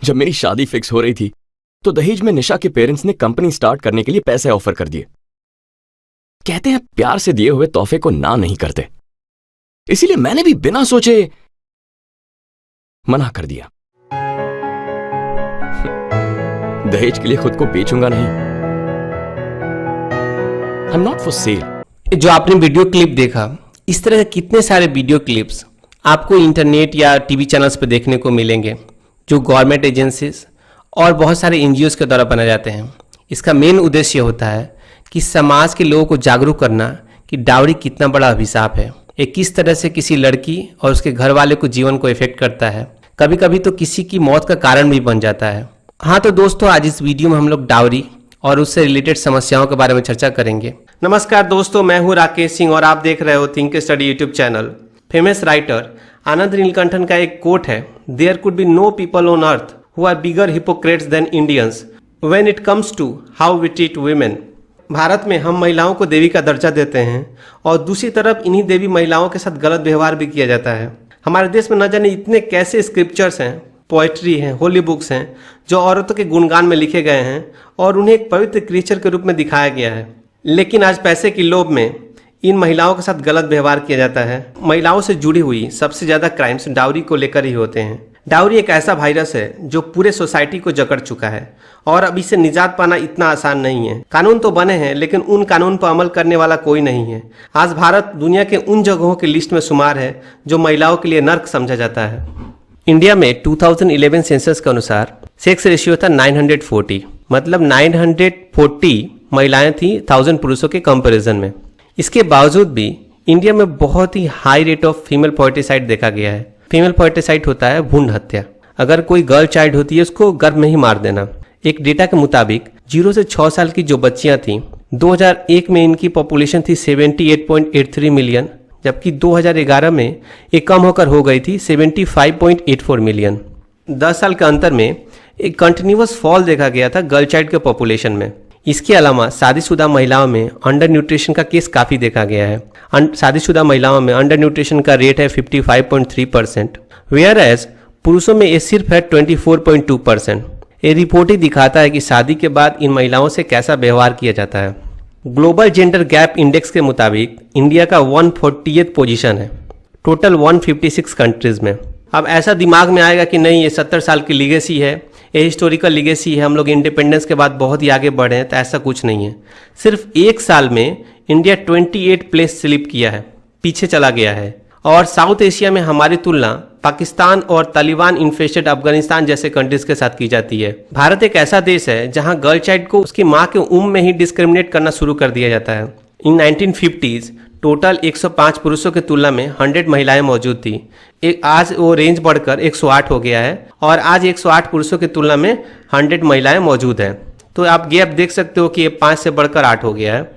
जब मेरी शादी फिक्स हो रही थी तो दहेज में निशा के पेरेंट्स ने कंपनी स्टार्ट करने के लिए पैसे ऑफर कर दिए। कहते हैं प्यार से दिए हुए तोहफे को ना नहीं करते, इसीलिए मैंने भी बिना सोचे मना कर दिया। दहेज के लिए खुद को बेचूंगा नहीं। I am not for sale. जो आपने वीडियो क्लिप देखा, इस तरह के कितने सारे वीडियो क्लिप्स आपको इंटरनेट या टीवी चैनल्स पर देखने को मिलेंगे, जो गवर्नमेंट एजेंसीज और बहुत सारे एनजीओज के द्वारा बनाए जाते हैं। इसका मेन उद्देश्य होता है कि समाज के लोगों को जागरूक करना कि डाउरी कितना बड़ा अभिशाप है, ये किस तरह से किसी लड़की और उसके घर वाले को जीवन को इफेक्ट करता है, कभी कभी तो किसी की मौत का कारण भी बन जाता है। हाँ तो दोस्तों, आज इस वीडियो में हम लोग डाउरी और उससे रिलेटेड समस्याओं के बारे में चर्चा करेंगे। नमस्कार दोस्तों, मैं हूँ राकेश सिंह और आप देख रहे हो think study YouTube channel. Famous writer Anand Neelakantan का एक कोट है, there could be no people on earth who are bigger hypocrites than Indians when it comes to how we treat women. Bharat में हम महिलाओं को देवी का दर्जा देते हैं और दूसरी तरफ इन्हीं देवी महिलाओं के साथ गलत व्यवहार भी किया जाता है। हमारे देश में न जाने इतने कैसे स्क्रिप्चर्स हैं, पोएट्री हैं, होली बुक्स हैं जो औरतों के गुणगान में लिखे गए हैं और उन्हें एक पवित्र क्रीचर के रूप में दिखाया गया है। लेकिन आज पैसे की लोभ में इन महिलाओं के साथ गलत व्यवहार किया जाता है। महिलाओं से जुड़ी हुई सबसे ज़्यादा क्राइम्स डाउरी को लेकर ही होते हैं। डाउरी एक ऐसा वायरस है जो पूरे सोसाइटी को जकड़ चुका है और अब इससे निजात पाना इतना आसान नहीं है। कानून तो बने हैं लेकिन उन कानून पर अमल करने वाला कोई नहीं है। आज भारत दुनिया के उन जगहों की लिस्ट में शुमार है जो महिलाओं के लिए नर्क समझा जाता है। इंडिया में 2011 सेंसस के अनुसार सेक्स रेशियो था 940, मतलब 940 महिलाएं थी 1000 पुरुषों के कंपैरिजन में। इसके बावजूद भी इंडिया में बहुत ही हाई रेट ऑफ फीमेल पोएटिसाइड देखा गया है। फीमेल पोएटिसाइड होता है भ्रूण हत्या। अगर कोई गर्ल चाइल्ड होती है उसको गर्भ में ही मार देना। एक डेटा के मुताबिक 0 से 6 साल की जो बच्चियां थीं, 2001 में इनकी पॉपुलेशन थी 78.83 मिलियन, जबकि 2011 में ये कम होकर हो गई थी 75.84 मिलियन। 10 साल के अंतर में एक कंटिन्यूअस फॉल देखा गया था गर्ल चाइल्ड के पॉपुलेशन में। इसके अलावा शादीशुदा महिलाओं में अंडर न्यूट्रिशन का केस काफ़ी देखा गया है। शादीशुदा महिलाओं में अंडर न्यूट्रिशन का रेट है 55.3%, वेयर एज पुरुषों में ये सिर्फ है 24.2%। ये रिपोर्ट ही दिखाता है कि शादी के बाद इन महिलाओं से कैसा व्यवहार किया जाता है। ग्लोबल जेंडर गैप इंडेक्स के मुताबिक इंडिया का 140th पोजीशन है टोटल 156 कंट्रीज में। अब ऐसा दिमाग में आएगा कि नहीं ये 70 साल की लीगेसी है, ये हिस्टोरिकल लीगेसी है, हम लोग इंडिपेंडेंस के बाद बहुत ही आगे बढ़े हैं, तो ऐसा कुछ नहीं है। सिर्फ एक साल में इंडिया 28 प्लेस स्लिप किया है, पीछे चला गया है। और साउथ एशिया में हमारी तुलना पाकिस्तान और तालिबान इन्फेस्टेड अफगानिस्तान जैसे कंट्रीज के साथ की जाती है। भारत एक ऐसा देश है जहां गर्ल चाइल्ड को उसकी माँ के उम्र में ही डिस्क्रिमिनेट करना शुरू कर दिया जाता है। इन 1950s टोटल 105 पुरुषों की तुलना में 100 महिलाएं मौजूद थी। आज वो रेंज बढ़कर 108 हो गया है और आज 108 पुरुषों की तुलना में 100 महिलाएं मौजूद हैं। तो आप गैप देख सकते हो कि ये 5 से बढ़कर 8 हो गया है।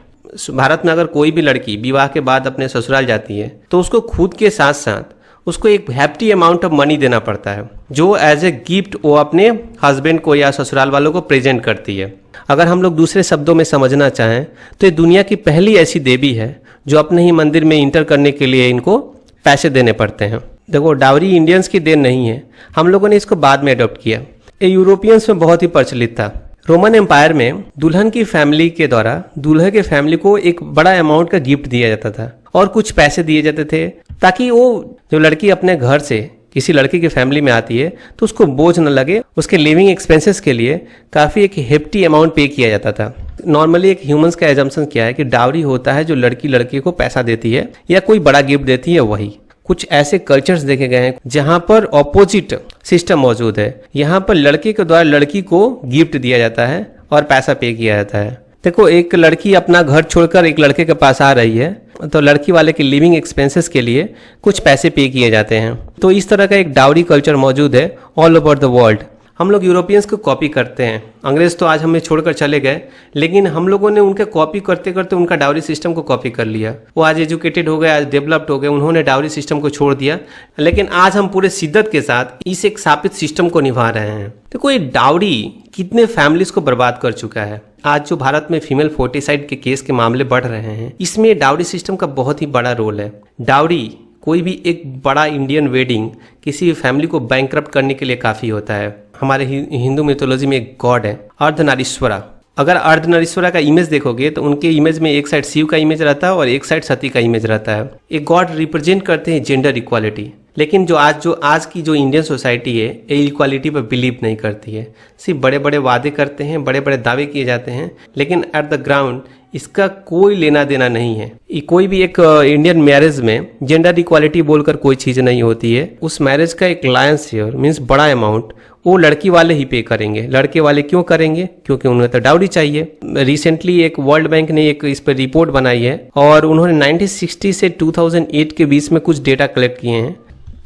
भारत में अगर कोई भी लड़की विवाह के बाद अपने ससुराल जाती है तो उसको खुद के साथ साथ उसको एक हैप्टी अमाउंट ऑफ मनी देना पड़ता है, जो एज ए गिफ्ट वो अपने हस्बैंड को या ससुराल वालों को प्रेजेंट करती है। अगर हम लोग दूसरे शब्दों में समझना चाहें तो ये दुनिया की पहली ऐसी देवी है जो अपने ही मंदिर में इंटर करने के लिए इनको पैसे देने पड़ते हैं। देखो, डाउरी इंडियंस की देन नहीं है, हम लोगों ने इसको बाद में अडॉप्ट किया। ये यूरोपियंस में बहुत ही प्रचलित था। रोमन एम्पायर में दुल्हन की फैमिली के द्वारा दूल्हे के फैमिली को एक बड़ा अमाउंट का गिफ्ट दिया जाता था और कुछ पैसे दिए जाते थे ताकि वो जो लड़की अपने घर से किसी लड़की की फैमिली में आती है तो उसको बोझ न लगे, उसके लिविंग एक्सपेंसेस के लिए काफ़ी एक हेफ्टी अमाउंट पे किया जाता था। नॉर्मली एक ह्यूमंस का एजम्पशन क्या है कि डाउरी होता है जो लड़की को पैसा देती है या कोई बड़ा गिफ्ट देती है वही। कुछ ऐसे कल्चर्स देखे गए हैं जहां पर ऑपोजिट सिस्टम मौजूद है। यहाँ पर लड़के के द्वारा लड़की को गिफ्ट दिया जाता है और पैसा पे किया जाता है। देखो, एक लड़की अपना घर छोड़कर एक लड़के के पास आ रही है तो लड़की वाले के लिविंग एक्सपेंसेस के लिए कुछ पैसे पे किए जाते हैं। तो इस तरह का एक डाउरी कल्चर मौजूद है ऑल ओवर द वर्ल्ड। हम लोग यूरोपियंस को कॉपी करते हैं। अंग्रेज तो आज हमें छोड़कर चले गए, लेकिन हम लोगों ने उनके कॉपी करते करते उनका डाउरी सिस्टम को कॉपी कर लिया। वो आज एजुकेटेड हो गए, आज डेवलप्ड हो गए, उन्होंने डाउरी सिस्टम को छोड़ दिया, लेकिन आज हम पूरे शिद्दत के साथ इस एक स्थापित सिस्टम को निभा रहे हैं। देखो, ये डाउरी कितने फैमिलीज को बर्बाद कर चुका है। आज जो भारत में फीमेल फोर्टिसाइड के केस के मामले बढ़ रहे हैं, इसमें डाउरी सिस्टम का बहुत ही बड़ा रोल है। डाउरी कोई भी एक बड़ा इंडियन वेडिंग किसी भी फैमिली को बैंकरप्ट करने के लिए काफ़ी होता है। हमारे हिंदू मिथोलॉजी में एक गॉड है अर्धनारीश्वरा। अगर अर्धनारीश्वरा का इमेज देखोगे तो उनके इमेज में एक साइड शिव का इमेज रहता है और एक साइड सती का इमेज रहता है। एक गॉड रिप्रेजेंट करते हैं जेंडर इक्वालिटी, लेकिन जो आज की जो इंडियन सोसाइटी है ये इक्वालिटी पर बिलीव नहीं करती है। सिर्फ बड़े बड़े वादे करते हैं, बड़े बड़े दावे किए जाते हैं, लेकिन एट द ग्राउंड इसका कोई लेना देना नहीं है। कोई भी एक इंडियन मैरिज में जेंडर इक्वालिटी बोलकर कोई चीज़ नहीं होती है। उस मैरिज का एक लायंस शेयर मीन्स बड़ा अमाउंट वो लड़की वाले ही पे करेंगे। लड़के वाले क्यों करेंगे? क्योंकि उन्हें तो डाउरी चाहिए। रिसेंटली एक वर्ल्ड बैंक ने एक इस पर रिपोर्ट बनाई है और उन्होंने 1960 से 2008 के बीच में कुछ डेटा कलेक्ट किए हैं।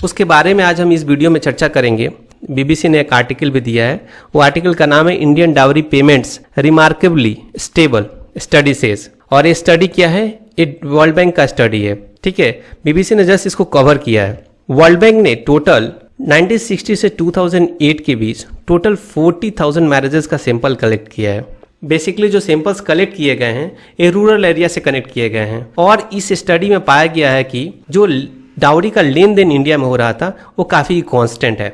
उसके बारे में आज हम इस वीडियो में चर्चा करेंगे। बीबीसी ने एक आर्टिकल भी दिया है, वो आर्टिकल का नाम है Indian dowry payments remarkably stable study says. और ये स्टडी क्या है? ये वर्ल्ड बैंक का स्टडी है, ठीक है। बीबीसी ने जस्ट इसको कवर किया है। वर्ल्ड बैंक ने टोटल 1960 से 2008 के बीच टोटल 40,000 मैरिजेस का सैंपल कलेक्ट किया है। बेसिकली जो सैंपल्स कलेक्ट किए गए हैं ये रूरल एरिया से कनेक्ट किए गए हैं और इस स्टडी में पाया गया है कि जो डाउरी का लेन देन इंडिया में हो रहा था वो काफ़ी कांस्टेंट है।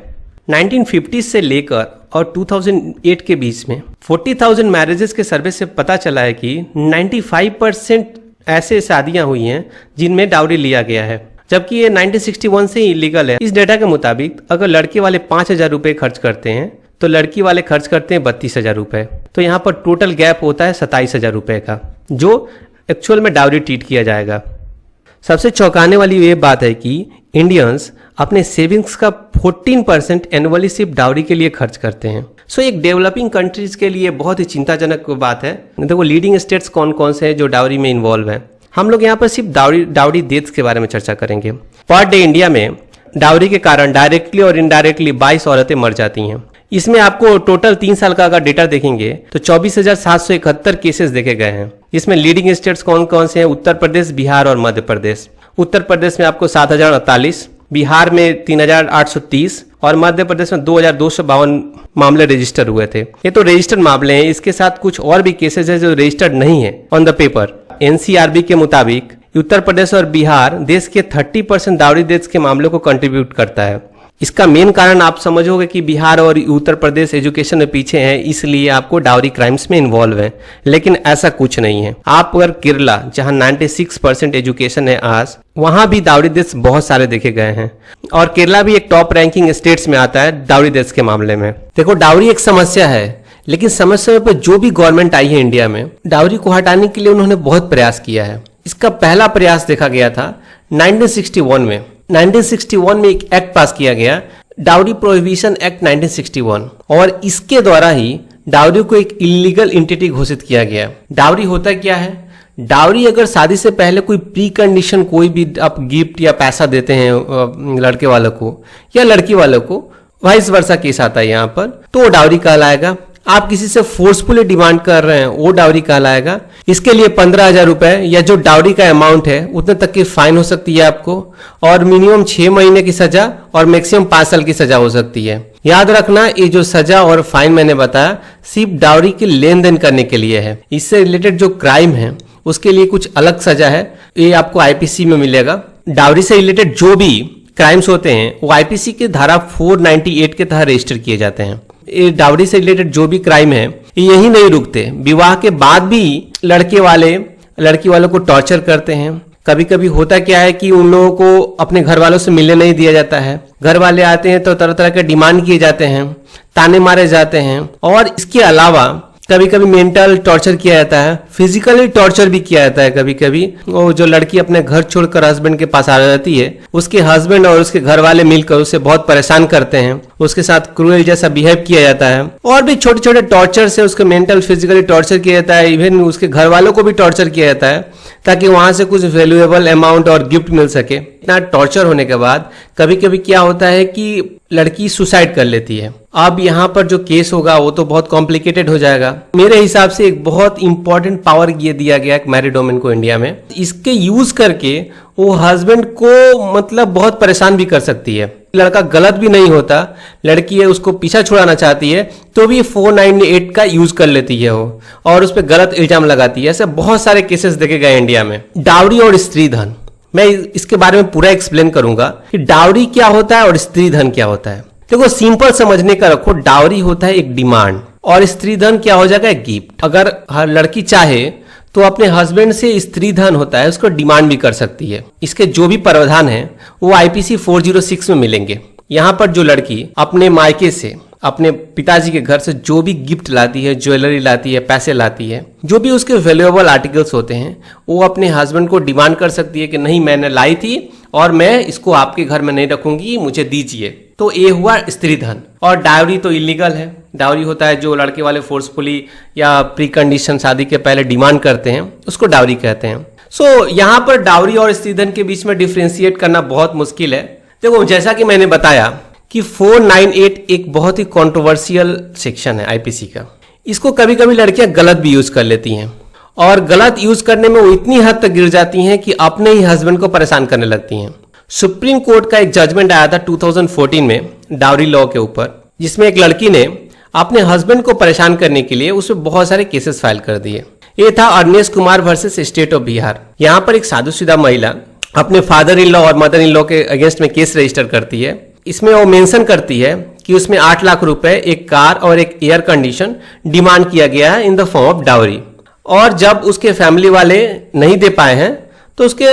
1950 से लेकर और 2008 के बीच में 40,000 मैरिजेस के सर्वे से पता चला है कि 95% ऐसे शादियां हुई हैं जिनमें डाउरी लिया गया है, जबकि ये 1961 से इलीगल है। इस डेटा के मुताबिक अगर लड़के वाले 5,000 रुपये खर्च करते हैं तो लड़की वाले खर्च करते हैं 32,000 रुपये। तो यहाँ पर टोटल गैप होता है 27,000 रुपये का, जो एक्चुअल में डाउरी ट्रीट किया जाएगा। सबसे चौंकाने वाली ये बात है कि इंडियंस अपने सेविंग्स का 14% एनुअली सिर्फ डाउरी के लिए खर्च करते हैं। सो एक डेवलपिंग कंट्रीज के लिए बहुत ही चिंताजनक बात है। देखो लीडिंग स्टेट्स कौन कौन से हैं जो डाउरी में इन्वॉल्व हैं। हम लोग यहाँ पर सिर्फ डाउरी डेथ्स के बारे में चर्चा करेंगे। पर डे इंडिया में डाउरी के कारण डायरेक्टली और इनडायरेक्टली 22 औरतें मर जाती हैं। इसमें आपको टोटल 3 साल का अगर डेटा देखेंगे तो 24,771 केसेस देखे गए हैं। इसमें लीडिंग स्टेट्स कौन कौन से हैं? उत्तर प्रदेश, बिहार और मध्य प्रदेश। उत्तर प्रदेश में आपको 7,048, बिहार में 3,830 और मध्य प्रदेश में 2,252 मामले रजिस्टर हुए थे। ये तो रजिस्टर्ड मामले हैं, इसके साथ कुछ और भी केसेस है जो रजिस्टर्ड नहीं है ऑन द पेपर। एनसीआरबी के मुताबिक उत्तर प्रदेश और बिहार देश के 30% डाउरी डेथ्स के मामलों को कंट्रीब्यूट करता है। इसका मेन कारण आप समझोगे कि बिहार और उत्तर प्रदेश एजुकेशन में पीछे हैं, इसलिए आपको डाउरी क्राइम्स में इन्वॉल्व है, लेकिन ऐसा कुछ नहीं है। आप अगर केरला जहां 96% एजुकेशन है आज, वहां भी डाउरी डेथ्स बहुत सारे देखे गए हैं और केरला भी एक टॉप रैंकिंग स्टेट्स में आता है डाउरी डेथ्स के मामले में। देखो डाउरी एक समस्या है, लेकिन समय समय पर जो भी गवर्नमेंट आई है इंडिया में डाउरी को हटाने के लिए उन्होंने बहुत प्रयास किया है। इसका पहला प्रयास देखा गया था 1961 में। 1961 में एक एक्ट पास किया गया, डाउरी प्रोहिबिशन एक्ट 1961, और इसके द्वारा ही डाउरी को एक इलीगल एंटिटी घोषित किया गया। डाउरी होता क्या है? डाउरी अगर शादी से पहले कोई प्री कंडीशन कोई भी आप गिफ्ट या पैसा देते हैं लड़के वालों को या लड़की वालों को, वाइस वर्सा केस आता है यहाँ पर, तो वो डाउरी कहलाएगा। आप किसी से फोर्सफुली डिमांड कर रहे हैं वो डाउरी कहलाएगा। इसके लिए 15,000 रुपए या जो डाउरी का अमाउंट है उतने तक की फाइन हो सकती है आपको, और मिनिमम 6 महीने की सजा और मैक्सिमम 5 साल की सजा हो सकती है। याद रखना ये जो सजा और फाइन मैंने बताया सिर्फ डाउरी के लेन देन करने के लिए है। इससे रिलेटेड जो क्राइम है उसके लिए कुछ अलग सजा है, ये आपको आईपीसी में मिलेगा। डाउरी से रिलेटेड जो भी क्राइम्स होते हैं वो आईपीसी के धारा 498 के तहत रजिस्टर किए जाते हैं। ये डाउरी से रिलेटेड जो भी क्राइम है यही नहीं रुकते, विवाह के बाद भी लड़के वाले लड़की वालों को टॉर्चर करते हैं। कभी कभी होता क्या है कि उन लोगों को अपने घर वालों से मिलने नहीं दिया जाता है। घर वाले आते हैं तो तरह तरह के डिमांड किए जाते हैं, ताने मारे जाते हैं, और इसके अलावा कभी कभी मेंटल टॉर्चर किया जाता है, फिजिकली टॉर्चर भी किया जाता है। कभी कभी वो जो लड़की अपने घर छोड़कर हस्बैंड के पास आ जाती है, उसके हस्बैंड और उसके घर वाले मिलकर उसे बहुत परेशान करते हैं, उसके साथ क्रूएल जैसा बिहेव किया जाता है, और भी छोटे छोटे टॉर्चर से उसके मेंटल फिजिकली टॉर्चर किया जाता है। इवन उसके घर वालों को भी टॉर्चर किया जाता है ताकि वहां से कुछ वैल्यूएबल अमाउंट और गिफ्ट मिल सके। इतना टॉर्चर होने के बाद कभी कभी क्या होता है कि लड़की सुसाइड कर लेती है। अब यहाँ पर जो केस होगा वो तो बहुत कॉम्प्लिकेटेड हो जाएगा। मेरे हिसाब से एक बहुत इंपॉर्टेंट पावर ये दिया गया है मैरिड वुमेन को इंडिया में, इसके यूज करके वो हस्बैंड को मतलब बहुत परेशान भी कर सकती है। लड़का गलत भी नहीं होता, लड़की है उसको पीछा छुड़ाना चाहती है तो भी 498 का यूज कर लेती है वो, और उस पर गलत इल्जाम लगाती है। ऐसे बहुत सारे केसेस देखे गए इंडिया में। डाउरी और स्त्री धन, मैं इसके बारे में पूरा एक्सप्लेन करूंगा कि डाउरी क्या होता है और स्त्री धन क्या होता है। देखो सिंपल समझने का रखो, डाउरी होता है एक डिमांड और स्त्री धन क्या हो जाएगा, एक गिफ्ट। अगर हर लड़की चाहे तो अपने हस्बैंड से स्त्री धन होता है उसको डिमांड भी कर सकती है। इसके जो भी प्रावधान है वो आईपीसी 406 में मिलेंगे। यहाँ पर जो लड़की अपने मायके से, अपने पिताजी के घर से जो भी गिफ्ट लाती है, ज्वेलरी लाती है, पैसे लाती है, जो भी उसके वैल्यूएबल आर्टिकल्स होते हैं, वो अपने हस्बैंड को डिमांड कर सकती है कि नहीं मैंने लाई थी और मैं इसको आपके घर में नहीं रखूंगी, मुझे दीजिए। तो ये हुआ स्त्री धन। और डायरी तो इलीगल है। डाउरी होता है जो लड़के वाले फोर्सफुली या प्री कंडीशन शादी के पहले डिमांड करते हैं, उसको डाउरी कहते हैं। सो यहाँ पर डाउरी और स्त्री धन के बीच में डिफ्रेंशिएट करना बहुत मुश्किल है। देखो जैसा कि मैंने बताया कि 498 एक बहुत ही कंट्रोवर्शियल सेक्शन है आईपीसी का। इसको कभी कभी लड़कियां गलत भी यूज कर लेती हैं और गलत यूज करने में वो इतनी हद तक गिर जाती हैं कि अपने ही हस्बैंड को परेशान करने लगती हैं। सुप्रीम कोर्ट का एक जजमेंट आया था 2014 में डाउरी लॉ के ऊपर, जिसमें एक लड़की ने अपने हस्बैंड को परेशान करने के लिए उसमें बहुत सारे केसेस फाइल कर दिए। ये था Arnesh Kumar versus state of Bihar. यहाँ पर एक शादीशुदा महिला अपने फादर इन लॉ और मदर इन लॉ के अगेंस्ट में केस रजिस्टर करती है। इसमें वो मेंशन करती है कि उसमें 8 लाख रुपए, एक कार और एक एयर कंडीशन डिमांड किया गया है in the form of dowry. और जब उसके फैमिली वाले नहीं दे पाए हैं तो उसके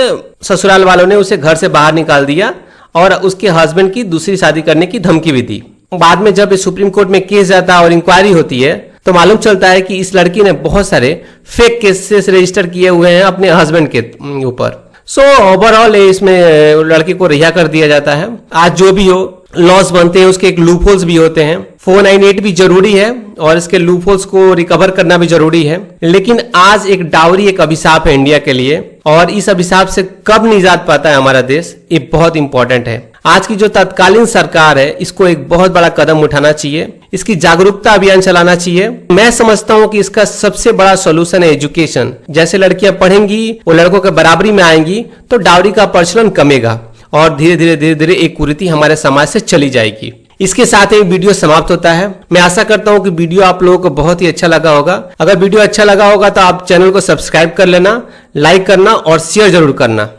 ससुराल वालों ने उसे घर से बाहर निकाल दिया और उसके हस्बैंड की दूसरी शादी करने की धमकी भी दी। बाद में जब सुप्रीम कोर्ट में केस जाता है और इंक्वायरी होती है तो मालूम चलता है कि इस लड़की ने बहुत सारे फेक केसेस रजिस्टर किए हुए हैं अपने हस्बैंड के ऊपर। सो ओवरऑल इसमें लड़की को रिहा कर दिया जाता है। आज जो भी हो लॉस बनते हैं उसके एक लूप होल्स भी होते हैं। 498 भी जरूरी है और इसके लूप होल्स को रिकवर करना भी जरूरी है। लेकिन आज एक डाउरी एक अभिशाप है इंडिया के लिए और इस अभिशाप से कब निजात पाता है हमारा देश, ये बहुत इंपॉर्टेंट है। आज की जो तत्कालीन सरकार है इसको एक बहुत बड़ा कदम उठाना चाहिए, इसकी जागरूकता अभियान चलाना चाहिए। मैं समझता हूं कि इसका सबसे बड़ा सॉल्यूशन है एजुकेशन। जैसे लड़कियां पढ़ेंगी वो लड़कों के बराबरी में आएंगी तो डाउरी का प्रचलन कमेगा और धीरे धीरे एक कुरीति हमारे समाज से चली जाएगी। इसके साथ ही वीडियो समाप्त होता है। मैं आशा करता हूं कि वीडियो आप लोगों को बहुत ही अच्छा लगा होगा। अगर वीडियो अच्छा लगा होगा तो आप चैनल को सब्सक्राइब कर लेना, लाइक करना और शेयर जरूर करना।